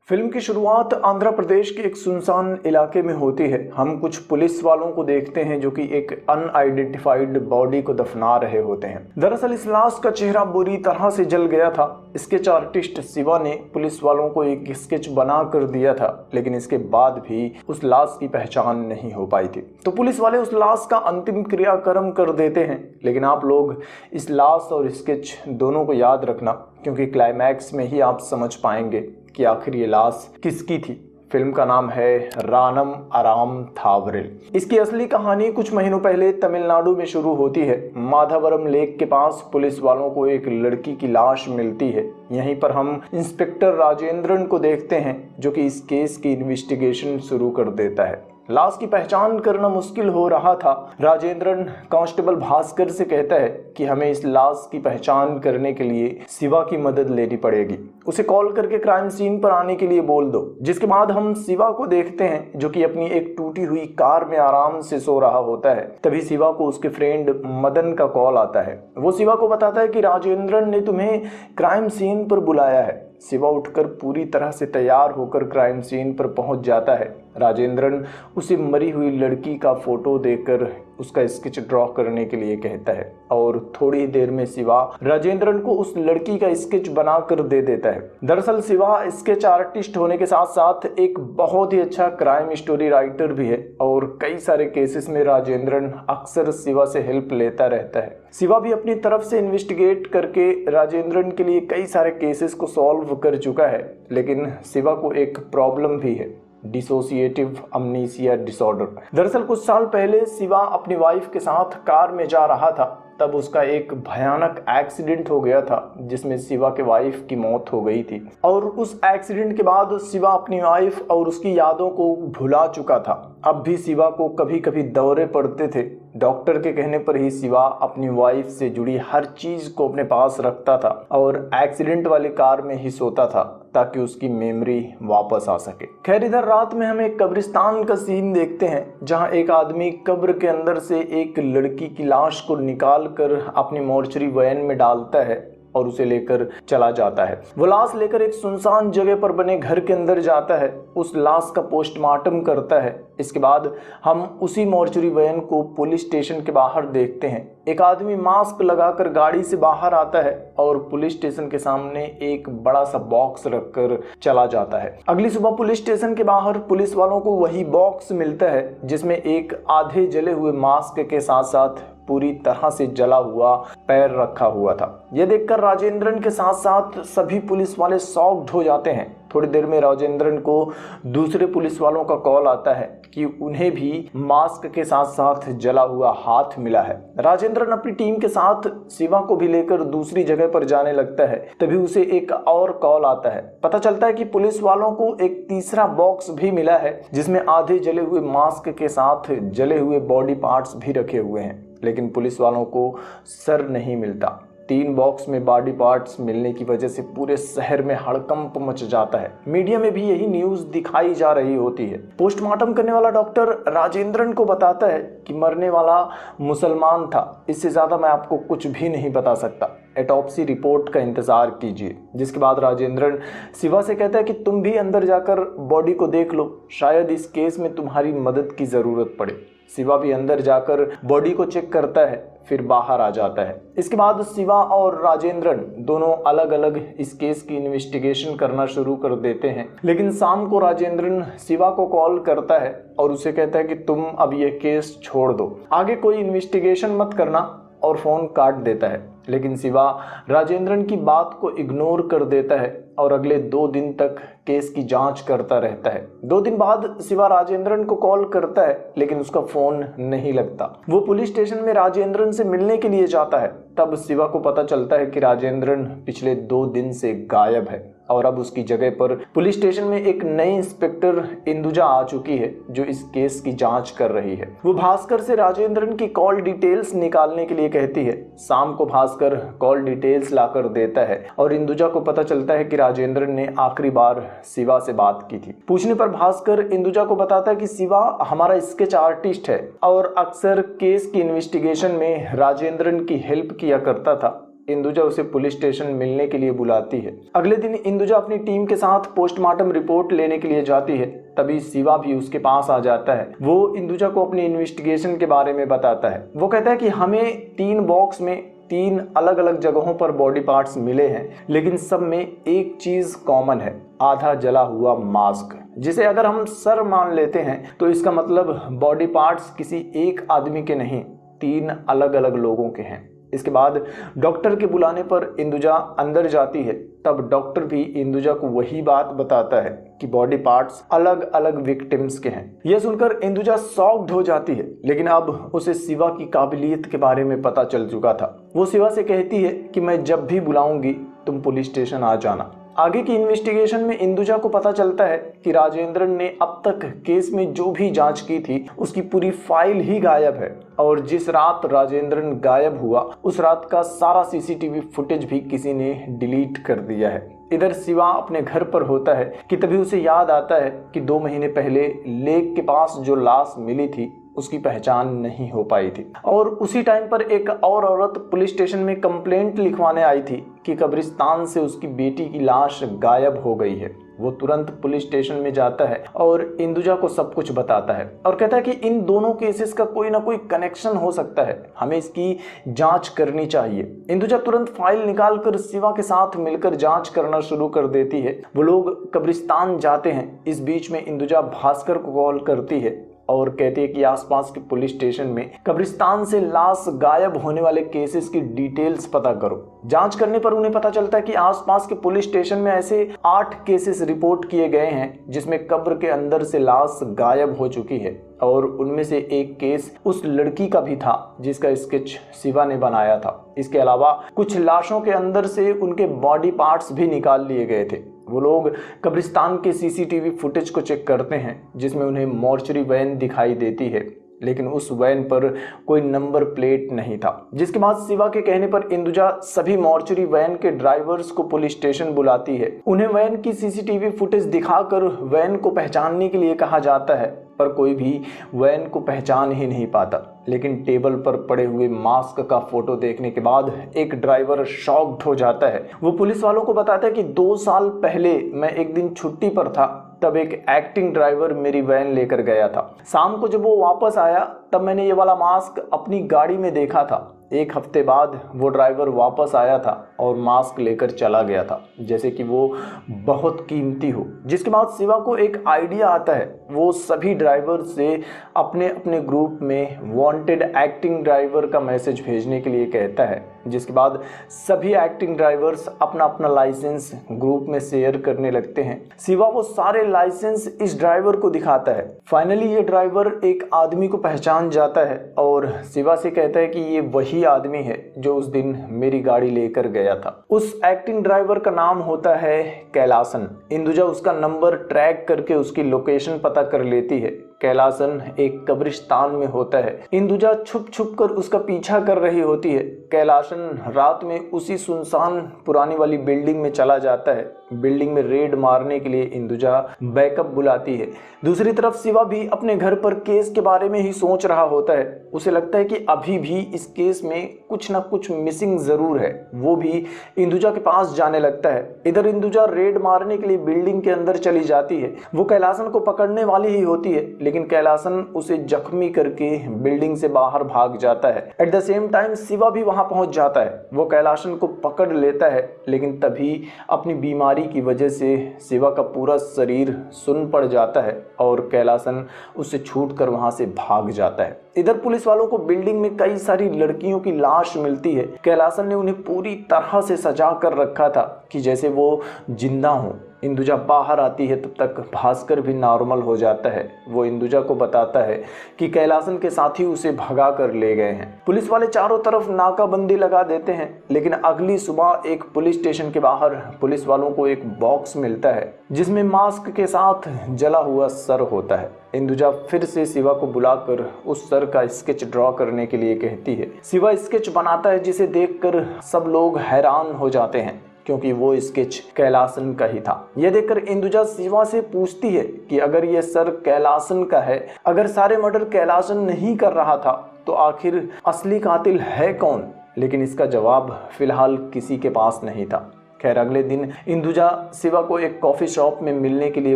Film की शुरुआत आंध्र प्रदेश के एक सुनसान इलाके में होती है। हम कुछ पुलिस वालों को देखते हैं जो कि एक अनआइडेंटिफाइड बॉडी को दफना रहे होते हैं। दरअसल इस लाश का चेहरा बुरी तरह से जल गया था। स्केच आर्टिस्ट शिवा ने पुलिस वालों को एक स्केच बना कर दिया था, लेकिन इसके बाद भी उस लाश की पहचान नहीं हो पाई थी। तो पुलिस वाले उस लाश का अंतिम क्रियाक्रम कर देते हैं। लेकिन आप लोग इस लाश और स्केच दोनों को याद रखना, क्योंकि क्लाइमैक्स में ही आप समझ पाएंगे कि आखिर ये लाश किसकी थी। फिल्म का नाम है रानम अराम थावरिल। इसकी असली कहानी कुछ महीनों पहले तमिलनाडु में शुरू होती है। माधवरम लेक के पास पुलिस वालों को एक लड़की की लाश मिलती है। यहीं पर हम इंस्पेक्टर राजेंद्रन को देखते हैं, जो कि इस केस की इन्वेस्टिगेशन शुरू कर देता है। लाश की पहचान करना मुश्किल हो रहा था। राजेंद्रन कांस्टेबल भास्कर से कहता है कि हमें इस लाश की पहचान करने के लिए शिवा की मदद लेनी पड़ेगी। उसे कॉल करके क्राइम सीन पर आने के लिए बोल दो। जिसके बाद हम शिवा को देखते हैं, जो कि अपनी एक टूटी हुई कार में आराम से सो रहा होता है। तभी शिवा को उसके फ्रेंड मदन का कॉल आता है। वो शिवा को बताता है कि राजेंद्रन ने तुम्हें क्राइम सीन पर बुलाया है। शिवा उठकर पूरी तरह से तैयार होकर क्राइम सीन पर पहुंच जाता है। राजेंद्रन उसे मरी हुई लड़की का फोटो देकर उसका स्केच ड्रॉ करने के लिए कहता है और थोड़ी देर में शिवा राजेंद्रन को उस लड़की का स्केच बनाकर दे देता है। दरअसल शिवा स्केच आर्टिस्ट होने के साथ साथ एक बहुत ही अच्छा क्राइम स्टोरी राइटर भी है और कई सारे केसेस में राजेंद्रन अक्सर शिवा से हेल्प लेता रहता है। शिवा भी अपनी तरफ से इन्वेस्टिगेट करके राजेंद्रन के लिए कई सारे केसेस को सॉल्व कर चुका है। लेकिन शिवा को एक प्रॉब्लम भी है, डिसोसिएटिव अमनीसिया डिसऑर्डर। दरअसल कुछ साल पहले शिवा अपनी वाइफ के साथ कार में जा रहा था, तब उसका एक भयानक एक्सीडेंट हो गया था जिसमें शिवा के वाइफ की मौत हो गई थी। और उस एक्सीडेंट के बाद शिवा अपनी वाइफ और उसकी यादों को भुला चुका था। अब भी शिवा को कभी कभी दौरे पड़ते थे। डॉक्टर के कहने पर ही शिवा अपनी वाइफ से जुड़ी हर चीज को अपने पास रखता था और एक्सीडेंट वाली कार में ही सोता था ताकि उसकी मेमोरी वापस आ सके। खैर, इधर रात में हम एक कब्रिस्तान का सीन देखते हैं, जहां एक आदमी कब्र के अंदर से एक लड़की की लाश को निकाल कर अपनी मोर्चरी वैन में डालता है और उसे लेकर चला जाता है। वो लाश लेकर एक सुनसान जगह पर बने घर के अंदर जाता है, उस लाश का पोस्टमार्टम करता है। इसके बाद हम उसी मोर्चरी वैन को पुलिस स्टेशन के बाहर देखते हैं। एक आदमी मास्क लगाकर गाड़ी से बाहर आता है और पुलिस स्टेशन के सामने एक बड़ा सा बॉक्स रखकर चला जाता है। अगली सुबह पुलिस स्टेशन के बाहर पुलिस वालों को वही बॉक्स मिलता है, जिसमें एक आधे जले हुए मास्क के साथ साथ पूरी तरह से जला हुआ पैर रखा हुआ था। यह देखकर राजेंद्रन के साथ साथ सभी पुलिस वाले शॉक्ड हो जाते हैं। थोड़ी देर में राजेंद्रन को दूसरे पुलिस वालों का कॉल आता है कि उन्हें भी मास्क के साथ साथ जला हुआ हाथ मिला है। राजेंद्रन अपनी टीम के साथ शिवा को भी लेकर दूसरी जगह पर जाने लगता है। तभी उसे एक और कॉल आता है। पता चलता है कि पुलिस वालों को एक तीसरा बॉक्स भी मिला है, जिसमें आधे जले हुए मास्क के साथ जले हुए बॉडी पार्ट्स भी रखे हुए हैं। लेकिन पुलिस वालों को सर नहीं मिलता। 3 बॉक्स में बॉडी पार्ट्स मिलने की वजह से पूरे शहर में हड़कंप मच जाता है। मीडिया में भी यही न्यूज दिखाई जा रही होती है। पोस्टमार्टम करने वाला डॉक्टर राजेंद्रन को बताता है कि मरने वाला मुसलमान था। इससे ज्यादा मैं आपको कुछ भी नहीं बता सकता। ऑटोप्सी रिपोर्ट का इंतजार कीजिए। जिसके बाद राजेंद्रन शिवा से कहता है कि तुम भी अंदर जाकर बॉडी को देख लो, शायद इस केस में तुम्हारी मदद की जरूरत पड़े। शिवा भी अंदर जाकर बॉडी को चेक करता है, फिर बाहर आ जाता है। इसके बाद शिवा और राजेंद्रन दोनों अलग अलग इस केस की इन्वेस्टिगेशन करना शुरू कर देते हैं। लेकिन शाम को राजेंद्रन शिवा को कॉल करता है और उसे कहता है कि तुम अब ये केस छोड़ दो, आगे कोई इन्वेस्टिगेशन मत करना, और फोन काट देता है। लेकिन शिवा राजेंद्रन की बात को इग्नोर कर देता है और अगले 2 दिन तक केस की जांच करता रहता है। 2 दिन बाद शिवा राजेंद्रन को कॉल करता है, लेकिन उसका फोन नहीं लगता। वो पुलिस स्टेशन में राजेंद्रन से मिलने के लिए जाता है। तब शिवा को पता चलता है कि राजेंद्रन पिछले 2 दिन से गायब है और अब उसकी जगह पर पुलिस स्टेशन में एक नई इंस्पेक्टर इंदुजा आ चुकी है, जो इस केस की जांच कर रही है। वो भास्कर से राजेंद्रन की कॉल डिटेल्स निकालने के लिए कहती है। शाम को भास्कर कॉल डिटेल्स लाकर देता है और इंदुजा को पता चलता है कि राजेंद्रन ने आखिरी बार शिवा से बात की थी। पूछने पर भास्कर इंदुजा को बताता है कि शिवा हमारा स्केच आर्टिस्ट है और अक्सर केस की इन्वेस्टिगेशन में राजेंद्रन की हेल्प किया करता था। इंदुजा उसे पुलिस स्टेशन मिलने के लिए बुलाती है। अगले दिन इंदुजा अपनी टीम के साथ पोस्टमार्टम रिपोर्ट लेने के लिए जाती है। तभी शिवा भी उसके पास आ जाता है। वो इंदुजा को अपनी इन्वेस्टिगेशन के बारे में बताता है। वो कहता है कि हमें 3 बॉक्स में 3 अलग अलग जगहों पर बॉडी पार्ट्स मिले हैं, लेकिन सब में एक चीज कॉमन है, आधा जला हुआ मास्क, जिसे अगर हम सर मान लेते हैं तो इसका मतलब बॉडी पार्ट्स किसी एक आदमी के नहीं, 3 अलग अलग लोगों के हैं। इसके बाद डॉक्टर के बुलाने पर इंदुजा अंदर जाती है। तब डॉक्टर भी इंदुजा को वही बात बताता है कि बॉडी पार्ट्स अलग अलग विक्टिम्स के हैं। यह सुनकर इंदुजा शॉक्ड हो जाती है, लेकिन अब उसे शिवा की काबिलियत के बारे में पता चल चुका था। वो शिवा से कहती है कि मैं जब भी बुलाऊंगी तुम पुलिस स्टेशन आ जाना। आगे की इन्वेस्टिगेशन में इंदुजा को पता चलता है कि राजेंद्रन ने अब तक केस में जो भी जांच की थी उसकी पूरी फाइल ही गायब है, और जिस रात राजेंद्रन गायब हुआ उस रात का सारा सीसीटीवी फुटेज भी किसी ने डिलीट कर दिया है। इधर शिवा अपने घर पर होता है कि तभी उसे याद आता है कि 2 महीने पहले लेक के पास जो लाश मिली थी उसकी पहचान नहीं हो पाई थी, और उसी टाइम पर एक और औरत पुलिस स्टेशन में कंप्लेंट लिखवाने आई थी कि कब्रिस्तान से उसकी बेटी की लाश गायब हो गई है। वो तुरंत पुलिस स्टेशन में जाता है और इंदुजा को सब कुछ बताता है और कहता है कि इन दोनों केसेस का कोई ना कोई कनेक्शन हो सकता है, हमें इसकी जांच करनी चाहिए। इंदुजा तुरंत फाइल निकालकर शिवा के साथ मिलकर जांच करना शुरू कर देती है। वो लोग कब्रिस्तान जाते हैं। इस बीच में इंदुजा भास्कर को कॉल करती है और कहती है कि आसपास के पुलिस स्टेशन में कब्रिस्तान से लाश गायब होने वाले केसेस की डिटेल्स पता करो। जांच करने पर उन्हें पता चलता है कि आसपास के पुलिस स्टेशन में ऐसे 8 केसेस रिपोर्ट किए गए हैं जिसमें कब्र के अंदर से लाश गायब हो चुकी है, और उनमें से एक केस उस लड़की का भी था जिसका स्केच शिवा ने बनाया था। इसके अलावा कुछ लाशों के अंदर से उनके बॉडी पार्ट्स भी निकाल लिए गए थे। वो लोग कब्रिस्तान के सीसीटीवी फुटेज को चेक करते हैं जिसमें उन्हें मॉर्चरी वैन दिखाई देती है, लेकिन उस वैन पर कोई नंबर प्लेट नहीं था। जिसके बाद शिवा के कहने पर इंदुजा सभी मॉर्चरी वैन के ड्राइवर्स को पुलिस स्टेशन बुलाती है। उन्हें वैन की सीसीटीवी फुटेज दिखाकर वैन को पहचानने के लिए कहा जाता है, पर कोई भी वैन को पहचान ही नहीं पाता। लेकिन टेबल पर पड़े हुए मास्क का फोटो देखने के बाद एक ड्राइवर शॉक्ड हो जाता है। वो पुलिस वालों को बताता है कि 2 साल पहले मैं एक दिन छुट्टी पर था, तब एक एक्टिंग ड्राइवर मेरी वैन लेकर गया था। शाम को जब वो वापस आया तब मैंने ये वाला मास्क अपनी गाड़ी में देखा था। 1 हफ्ते बाद वो ड्राइवर वापस आया था और मास्क लेकर चला गया था, जैसे कि वो बहुत कीमती हो। जिसके बाद शिवा को एक आइडिया आता है। वो सभी ड्राइवर से अपने अपने ग्रुप में वांटेड एक्टिंग ड्राइवर का मैसेज भेजने के लिए कहता है। जिसके बाद सभी एक्टिंग ड्राइवर्स अपना अपना लाइसेंस ग्रुप में शेयर करने लगते हैं। शिवा वो सारे लाइसेंस इस ड्राइवर को दिखाता है। फाइनली ये ड्राइवर एक आदमी को पहचान जाता है और शिवा से कहता है कि ये वही आदमी है जो उस दिन मेरी गाड़ी लेकर गया था। उस एक्टिंग ड्राइवर का नाम होता है कैलासन। इंदुजा उसका नंबर ट्रैक करके उसकी लोकेशन पता कर लेती है। कैलासन एक कब्रिस्तान में होता है। इंदुजा छुप छुप कर उसका पीछा कर रही होती है। कैलासन रात में उसी सुनसान पुरानी वाली बिल्डिंग में चला जाता है। बिल्डिंग में रेड मारने के लिए इंदुजा बैकअप बुलाती है। दूसरी तरफ शिवा भी अपने घर पर केस के बारे में ही सोच रहा होता है। उसे लगता है कि अभी भी इस केस में कुछ ना कुछ मिसिंग जरूर है। वो भी इंदुजा के पास जाने लगता है। इधर इंदुजा रेड मारने के लिए बिल्डिंग के अंदर चली जाती है। वो कैलासन को पकड़ने वाली ही होती है, लेकिन कैलासन उसे जख्मी करके बिल्डिंग से बाहर भाग जाता है। At the same time Shiva भी वहां पहुंच जाता है। वो कैलासन को पकड़ लेता है, लेकिन तभी अपनी बीमारी की वजह से शिवा का पूरा शरीर सुन्न पड़ जाता है और कैलासन उससे छूटकर वहां से भाग जाता है। इधर पुलिस वालों को बिल्डिंग में कई सारी लड़कियों की लाश मिलती है। कैलासन ने उन्हें पूरी तरह से सजा कर रखा था कि जैसे वो जिंदा हों। इंदुजा बाहर आती है तब तक भास्कर भी नॉर्मल हो जाता है। वो इंदुजा को बताता है कि कैलासन के साथी उसे भगा कर ले गए हैं। पुलिस वाले चारों तरफ नाकाबंदी लगा देते हैं, लेकिन अगली सुबह एक पुलिस स्टेशन के बाहर पुलिस वालों को एक बॉक्स मिलता है जिसमें मास्क के साथ जला हुआ सर होता है। इंदुजा फिर से शिवा को बुलाकर उस सर का स्केच ड्रॉ करने के लिए कहती है। शिवा स्केच बनाता है जिसे देखकर सब लोग हैरान हो जाते हैं, क्योंकि वो स्केच कैलासन का ही था। यह देखकर इंदुजा शिवा से पूछती है कि अगर यह सर कैलासन का है, अगर सारे मर्डर कैलासन नहीं कर रहा था, तो आखिर असली कातिल है कौन? लेकिन इसका जवाब फिलहाल किसी के पास नहीं था। खैर, अगले दिन इंदुजा शिवा को एक कॉफ़ी शॉप में मिलने के लिए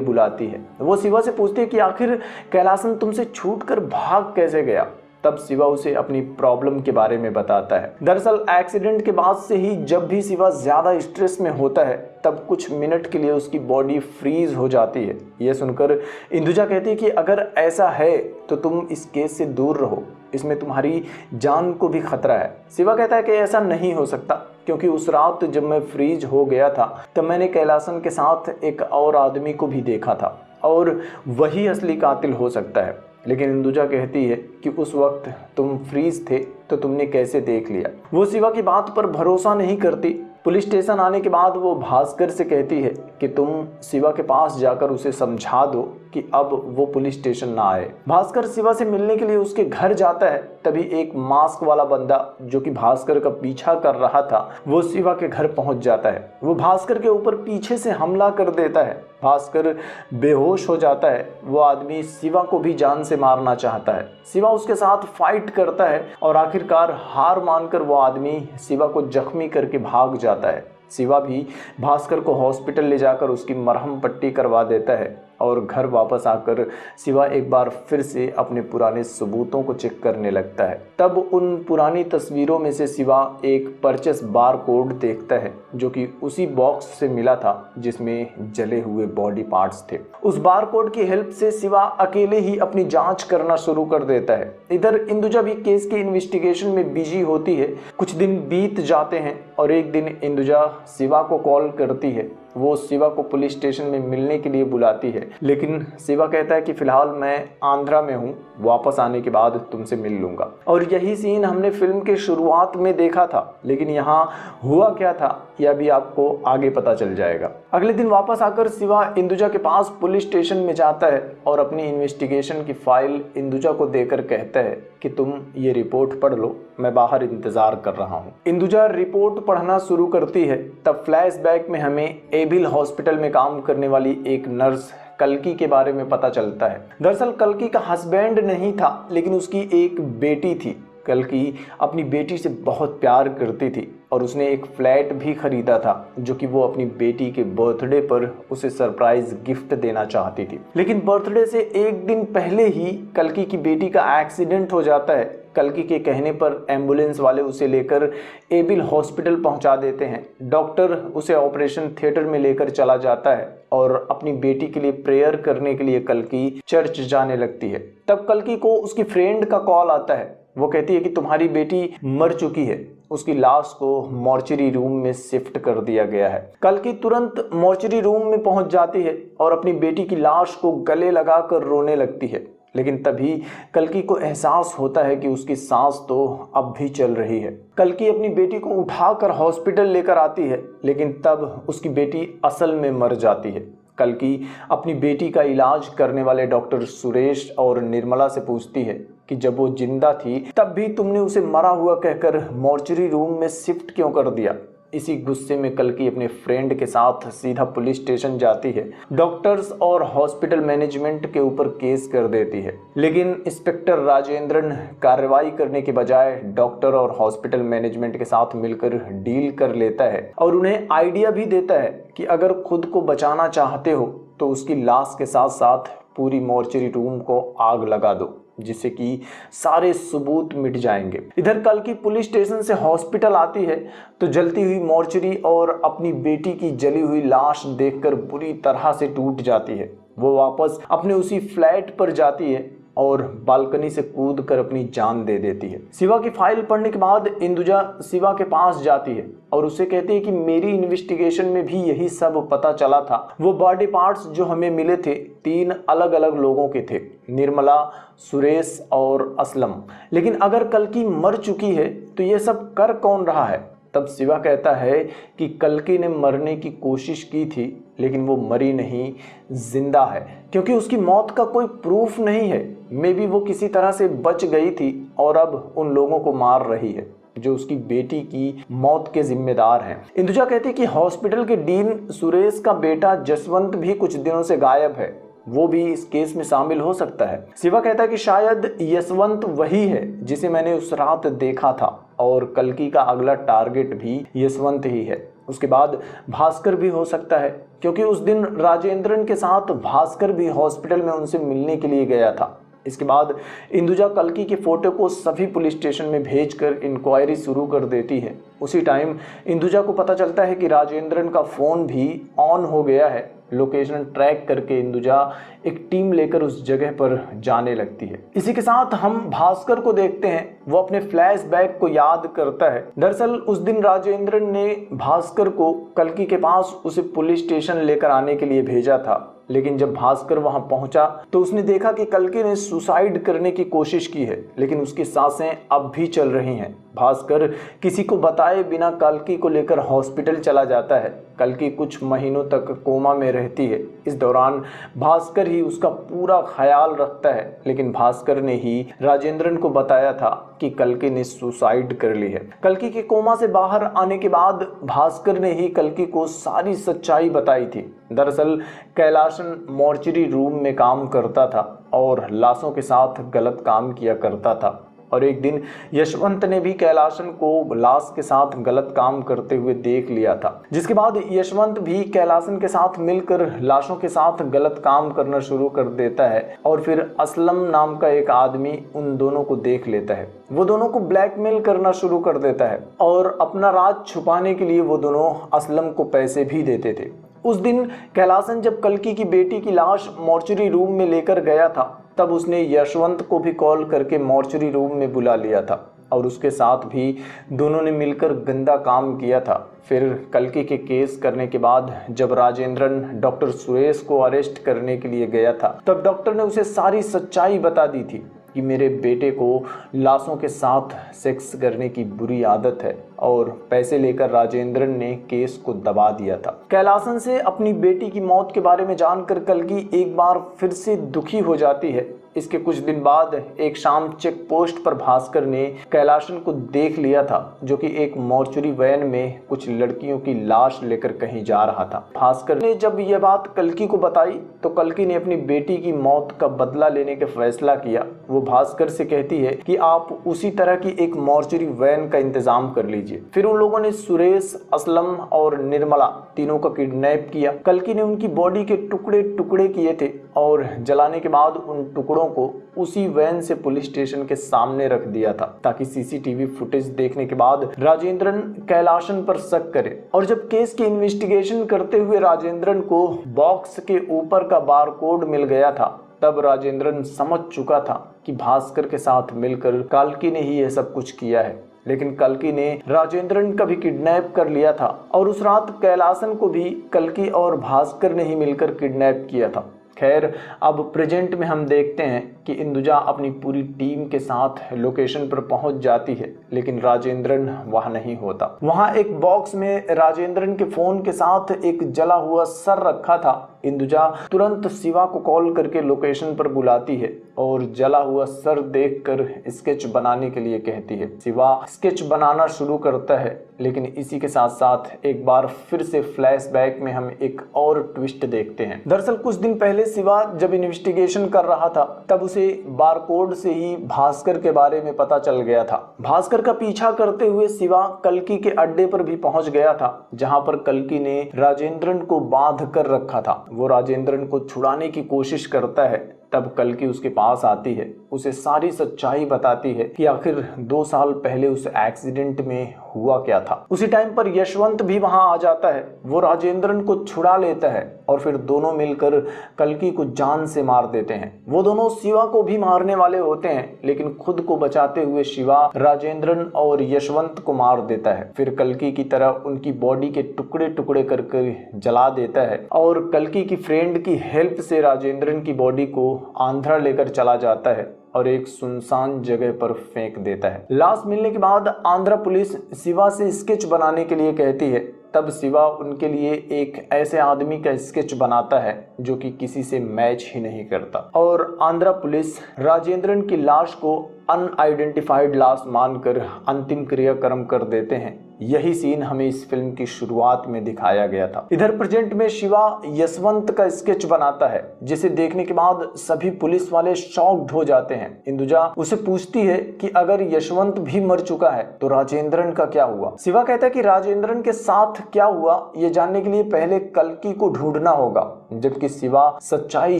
बुलाती है। वो शिवा से पूछती है कि आखिर कैलासन तुमसे छूटकर भाग कैसे गया। तब शिवा उसे अपनी प्रॉब्लम के बारे में बताता है। दरअसल एक्सीडेंट के बाद से ही जब भी शिवा ज़्यादा स्ट्रेस में होता है तब कुछ मिनट के लिए उसकी बॉडी फ्रीज हो जाती है। यह सुनकर इंदुजा कहती है कि अगर ऐसा है तो तुम इस केस से दूर रहो, इसमें तुम्हारी जान को भी खतरा है। शिवा कहता है कि ऐसा नहीं हो सकता, क्योंकि उस रात जब मैं फ्रीज हो गया था तब मैंने कैलासन के साथ एक और आदमी को भी देखा था और वही असली कातिल हो सकता है। लेकिन इंदुजा कहती है कि उस वक्त तुम फ्रीज थे तो तुमने कैसे देख लिया। वो शिवा की बात पर भरोसा नहीं करती। पुलिस स्टेशन आने के बाद वो भास्कर से कहती है कि तुम शिवा के पास जाकर उसे समझा दो कि अब वो पुलिस स्टेशन ना आए। भास्कर शिवा से मिलने के लिए उसके घर जाता है। तभी एक मास्क वाला बंदा जो कि भास्कर का पीछा कर रहा था वो शिवा के घर पहुंच जाता है। वो भास्कर के ऊपर पीछे से हमला कर देता है। भास्कर बेहोश हो जाता है। वो आदमी शिवा को भी जान से मारना चाहता है। शिवा उसके साथ फाइट करता है और आखिरकार हार मानकर वो आदमी शिवा को जख्मी करके भाग जाता है। शिवा भी भास्कर को हॉस्पिटल ले जाकर उसकी मरहम पट्टी करवा देता है और घर वापस आकर शिवा एक बार फिर से अपने पुराने सबूतों को चेक करने लगता है। तब उन पुरानी तस्वीरों में से शिवा एक परचेस बार कोड देखता है जो कि उसी बॉक्स से मिला था जिसमें जले हुए बॉडी पार्ट्स थे। उस बार कोड की हेल्प से शिवा अकेले ही अपनी जांच करना शुरू कर देता है। इधर इंदुजा भी केस की इन्वेस्टिगेशन में बिजी होती है। कुछ दिन बीत जाते हैं और एक दिन इंदुजा शिवा को कॉल करती है। वो शिवा को पुलिस स्टेशन में मिलने के लिए बुलाती है, लेकिन शिवा कहता है कि फिलहाल मैं आंध्रा में हूँ, वापस आने के बाद तुमसे मिल लूंगा। और यही सीन हमने फिल्म के शुरुआत में देखा था, लेकिन यहाँ हुआ क्या था यह भी आपको आगे पता चल जाएगा। अगले दिन वापस आकर शिवा इंदुजा के पास पुलिस स्टेशन में जाता है और अपनी इन्वेस्टिगेशन की फाइल इंदुजा को देकर कहता है कि तुम ये रिपोर्ट पढ़ लो, मैं बाहर इंतजार कर रहा हूँ। इंदुजा रिपोर्ट पढ़ना शुरू करती है। तब फ्लैशबैक में हमें एबिल हॉस्पिटल में काम करने वाली एक नर्स कल्की के बारे में पता चलता है। दरअसल कल्की का हस्बैंड नहीं था, लेकिन उसकी एक बेटी थी। कल्की अपनी बेटी से बहुत प्यार करती थी और उसने एक फ्लैट भी खरीदा था जो कि वो अपनी बेटी के बर्थडे पर उसे सरप्राइज गिफ्ट देना चाहती थी। लेकिन बर्थडे से एक दिन पहले ही कल्की की बेटी का एक्सीडेंट हो जाता है। कल्की के कहने पर एम्बुलेंस वाले उसे लेकर एबिल हॉस्पिटल पहुंचा देते हैं। डॉक्टर उसे ऑपरेशन थिएटर में लेकर चला जाता है और अपनी बेटी के लिए प्रेयर करने के लिए कल्की चर्च जाने लगती है। तब कल्की को उसकी फ्रेंड का कॉल आता है। वो कहती है कि तुम्हारी बेटी मर चुकी है, उसकी लाश को मॉर्चरी रूम में शिफ्ट कर दिया गया है। कल्की तुरंत मॉर्चरी रूम में पहुंच जाती है और अपनी बेटी की लाश को गले लगाकर रोने लगती है। लेकिन तभी कल्की को एहसास होता है कि उसकी सांस तो अब भी चल रही है। कल्की अपनी बेटी को उठाकर हॉस्पिटल लेकर आती है, लेकिन तब उसकी बेटी असल में मर जाती है। कल्की अपनी बेटी का इलाज करने वाले डॉक्टर सुरेश और निर्मला से पूछती है कि जब वो जिंदा थी तब भी तुमने उसे मरा हुआ कहकर मॉर्चरी रूम में शिफ्ट क्यों कर दिया। इसी गुस्से में कल्की अपने फ्रेंड के साथ सीधा पुलिस स्टेशन जाती है। डॉक्टर्स और हॉस्पिटल मैनेजमेंट के ऊपर केस कर देती है, लेकिन इंस्पेक्टर राजेंद्रन कार्रवाई करने के बजाय डॉक्टर और हॉस्पिटल मैनेजमेंट के साथ मिलकर डील कर लेता है और उन्हें आइडिया भी देता है कि अगर खुद को बचाना चाहते हो तो उसकी लाश के साथ साथ पूरी मॉर्चरी रूम को आग लगा दो, जिससे कि सारे सबूत मिट जाएंगे। इधर कल्की पुलिस स्टेशन से हॉस्पिटल आती है तो जलती हुई मॉर्चरी और अपनी बेटी की जली हुई लाश देखकर बुरी तरह से टूट जाती है। वो वापस अपने उसी फ्लैट पर जाती है और बालकनी से कूद कर अपनी जान दे देती है। शिवा की फाइल पढ़ने के बाद इंदुजा शिवा के पास जाती है और उसे कहती है कि मेरी इन्वेस्टिगेशन में भी यही सब पता चला था। वो बॉडी पार्ट्स जो हमें मिले थे 3 अलग अलग लोगों के थे, निर्मला, सुरेश और असलम। लेकिन अगर कल्की मर चुकी है तो ये सब कर कौन रहा है। तब शिवा कहता है कि कल्की ने मरने की कोशिश की थी, लेकिन वो मरी नहीं, जिंदा है, क्योंकि उसकी मौत का कोई प्रूफ नहीं है। मे बी वो किसी तरह से बच गई थी और अब उन लोगों को मार रही है जो उसकी बेटी की मौत के जिम्मेदार हैं। इंदुजा कहती है कि हॉस्पिटल के डीन सुरेश का बेटा जसवंत भी कुछ दिनों से गायब है। वो भी इस केस में शामिल हो सकता है। शिवा कहता है कि शायद यशवंत वही है जिसे मैंने उस रात देखा था और कल्कि का अगला टारगेट भी यशवंत ही है। उसके बाद भास्कर भी हो सकता है, क्योंकि उस दिन राजेंद्रन के साथ भास्कर भी हॉस्पिटल में उनसे मिलने के लिए गया था। इसके बाद इंदुजा कल्कि के फोटो को सभी पुलिस स्टेशन में भेजकर इंक्वायरी शुरू कर देती है। उसी टाइम इंदुजा को पता चलता है कि राजेंद्रन का फ़ोन भी ऑन हो गया है। लोकेशन ट्रैक करके इंदुजा एक टीम लेकर उस जगह पर जाने लगती है। इसी के साथ हम भास्कर को देखते हैं, वो अपने फ्लैशबैक को याद करता है। दरअसल उस दिन राजेंद्रन ने भास्कर को कल्कि के पास उसे पुलिस स्टेशन लेकर आने के लिए भेजा था, लेकिन जब भास्कर वहां पहुंचा तो उसने देखा कि कल्कि ने सुसाइड करने की कोशिश की है, लेकिन उसकी सांसें अब भी चल रही हैं। भास्कर किसी को बताए बिना कल्कि को लेकर हॉस्पिटल चला जाता है। कल्कि कुछ महीनों तक कोमा में रहती है। इस दौरान भास्कर ही उसका पूरा ख्याल रखता है, लेकिन भास्कर ने ही राजेंद्रन को बताया था कि कल्कि ने सुसाइड कर ली है। कल्कि के कोमा से बाहर आने के बाद भास्कर ने ही कल्कि को सारी सच्चाई बताई थी। दरअसल कैलाशन मॉर्चरी रूम में काम करता था और लाशों के साथ गलत काम किया करता था, और एक दिन यशवंत ने भी कैलाशन को लाश के साथ गलत काम करते हुए देख लिया था, जिसके बाद यशवंत भी कैलाशन के साथ मिलकर लाशों के साथ गलत काम करना शुरू कर देता है। और फिर असलम नाम का एक आदमी उन दोनों को देख लेता है। वो दोनों को ब्लैकमेल करना शुरू कर देता है और अपना राज छुपाने के लिए वो दोनों असलम को पैसे भी देते थे। उस दिन कैलाशन जब कल्कि की बेटी की लाश मॉर्चरी रूम में लेकर गया था, तब उसने यशवंत को भी कॉल करके मॉर्चरी रूम में बुला लिया था और उसके साथ भी दोनों ने मिलकर गंदा काम किया था। फिर कल्कि के केस करने के बाद जब राजेंद्रन डॉक्टर सुरेश को अरेस्ट करने के लिए गया था, तब डॉक्टर ने उसे सारी सच्चाई बता दी थी कि मेरे बेटे को लाशों के साथ सेक्स करने की बुरी आदत है, और पैसे लेकर राजेंद्रन ने केस को दबा दिया था। कैलाशन से अपनी बेटी की मौत के बारे में जानकर कल्कि एक बार फिर से दुखी हो जाती है। इसके कुछ दिन बाद एक शाम चेक पोस्ट पर भास्कर ने कैलाशन को देख लिया था, जो कि एक मॉर्चरी वैन में कुछ लड़कियों की लाश लेकर कहीं जा रहा था। भास्कर ने जब यह बात कल्कि को बताई तो कल्कि ने अपनी बेटी की मौत का बदला लेने का फैसला किया। वो भास्कर से कहती है कि आप उसी तरह की एक मॉर्चरी वैन का इंतजाम कर लीजिए। फिर उन लोगों ने सुरेश, असलम और निर्मला तीनों का किडनैप किया। कल्कि ने उनकी बॉडी के टुकड़े टुकड़े किए थे और जलाने के बाद उन टुकड़ों को उसी वैन से पुलिस स्टेशन के सामने रख दिया था, ताकि सीसीटीवी फुटेज देखने के बाद राजेंद्रन कैलाशन पर शक करे। और जब केस की इन्वेस्टिगेशन करते हुए राजेंद्रन को बॉक्स के ऊपर का बारकोड मिल गया था, तब राजेंद्रन समझ चुका था कि भास्कर के साथ मिलकर कल्कि ने ही यह सब कुछ किया है। लेकिन कल्कि ने राजेंद्रन का भी किडनैप कर लिया था और उस रात कैलाशन को भी कल्कि और भास्कर ने ही मिलकर किडनैप किया था। खैर, अब प्रेजेंट में हम देखते हैं कि इंदुजा अपनी पूरी टीम के साथ लोकेशन पर पहुंच जाती है, लेकिन राजेंद्रन वहां नहीं होता। वहां एक बॉक्स में राजेंद्रन के फोन के साथ एक जला हुआ सर रखा था। इंदुजा तुरंत शिवा को कॉल करके लोकेशन पर बुलाती है और जला हुआ सर देखकर स्केच बनाने के लिए कहती है। शिवा स्केच बनाना शुरू करता है, लेकिन इसी के साथ साथ एक बार फिर से फ्लैशबैक में हम एक और ट्विस्ट देखते हैं। दरअसल कुछ दिन पहले शिवा जब इन्वेस्टिगेशन कर रहा था, तब उसे बारकोड से ही भास्कर के बारे में पता चल गया था। भास्कर का पीछा करते हुए शिवा कल्कि के अड्डे पर भी पहुंच गया था, जहां पर कल्कि ने राजेंद्रन को बांध कर रखा था। वो राजेंद्रन को छुड़ाने की कोशिश करता है, तब कल्कि उसके पास आती है, उसे सारी सच्चाई बताती है कि आखिर 2 साल पहले उस एक्सीडेंट में हुआ क्या था। उसी टाइम पर यशवंत भी वहां आ जाता है। वो राजेंद्रन को छुड़ा लेता है और फिर दोनों मिलकर कल्कि को जान से मार देते हैं। वो दोनों शिवा को भी मारने वाले होते हैं, लेकिन खुद को बचाते हुए शिवा राजेंद्रन और यशवंत को मार देता है। फिर कल्कि की तरह उनकी बॉडी के टुकड़े टुकड़े करके जला देता है और कल्कि की फ्रेंड की हेल्प से राजेंद्रन की बॉडी को आंध्रा लेकर चला जाता है और एक सुनसान जगह पर फेंक देता है। लाश मिलने के बाद आंध्रा पुलिस शिवा से स्केच बनाने के लिए कहती है। तब शिवा उनके लिए एक ऐसे आदमी का स्केच बनाता है जो कि किसी से मैच ही नहीं करता, और आंध्रा पुलिस राजेंद्रन की लाश को अनआइडेंटिफाइड लाश मानकर अंतिम क्रियाक्रम कर देते हैं। यही सीन हमें इस फिल्म की शुरुआत में दिखाया गया था। इधर प्रेजेंट में शिवा यशवंत का स्केच बनाता है, जिसे देखने के बाद सभी पुलिस वाले शॉक्ड हो जाते हैं। इंदुजा उसे पूछती है कि अगर यशवंत भी मर चुका है तो राजेंद्रन का क्या हुआ। शिवा कहता है कि राजेंद्रन के साथ क्या हुआ ये जानने के लिए पहले कल्कि को ढूंढना होगा, जबकि शिवा सच्चाई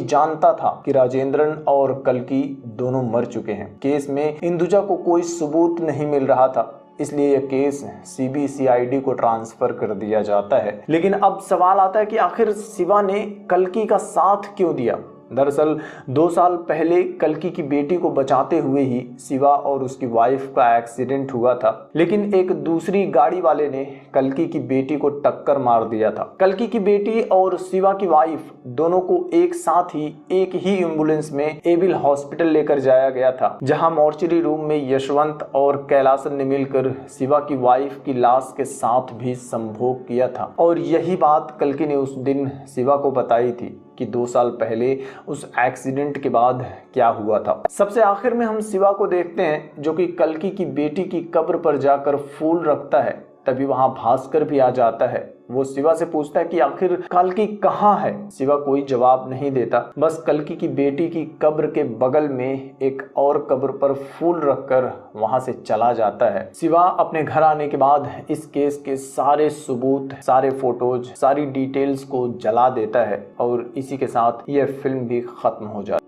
जानता था कि राजेंद्रन और कल्कि दोनों मर चुके हैं। केस में इंदुजा को कोई सबूत नहीं मिल रहा था, इसलिए यह केस CBCID को ट्रांसफर कर दिया जाता है। लेकिन अब सवाल आता है कि आखिर शिवा ने कल्कि का साथ क्यों दिया। दरअसल 2 साल पहले कल्कि की बेटी को बचाते हुए ही शिवा और उसकी वाइफ का एक्सीडेंट हुआ था, लेकिन एक दूसरी गाड़ी वाले ने कल्कि की बेटी को टक्कर मार दिया था। कल्कि की बेटी और शिवा की वाइफ दोनों को एक साथ ही एक ही एम्बुलेंस में एविल हॉस्पिटल लेकर जाया गया था, जहां मॉर्चरी रूम में यशवंत और कैलासन ने मिलकर शिवा की वाइफ की लाश के साथ भी संभोग किया था। और यही बात कल्कि ने उस दिन शिवा को बताई थी कि 2 साल पहले उस एक्सीडेंट के बाद क्या हुआ था। सबसे आखिर में हम शिवा को देखते हैं, जो कि कल्कि की बेटी की कब्र पर जाकर फूल रखता है। तभी वहां भास्कर भी आ जाता है। वो शिवा से पूछता है कि आखिर कल्कि कहाँ है। शिवा कोई जवाब नहीं देता, बस कल्कि की बेटी की कब्र के बगल में एक और कब्र पर फूल रखकर वहां से चला जाता है। शिवा अपने घर आने के बाद इस केस के सारे सबूत, सारे फोटोज, सारी डिटेल्स को जला देता है और इसी के साथ यह फिल्म भी खत्म हो जाती है।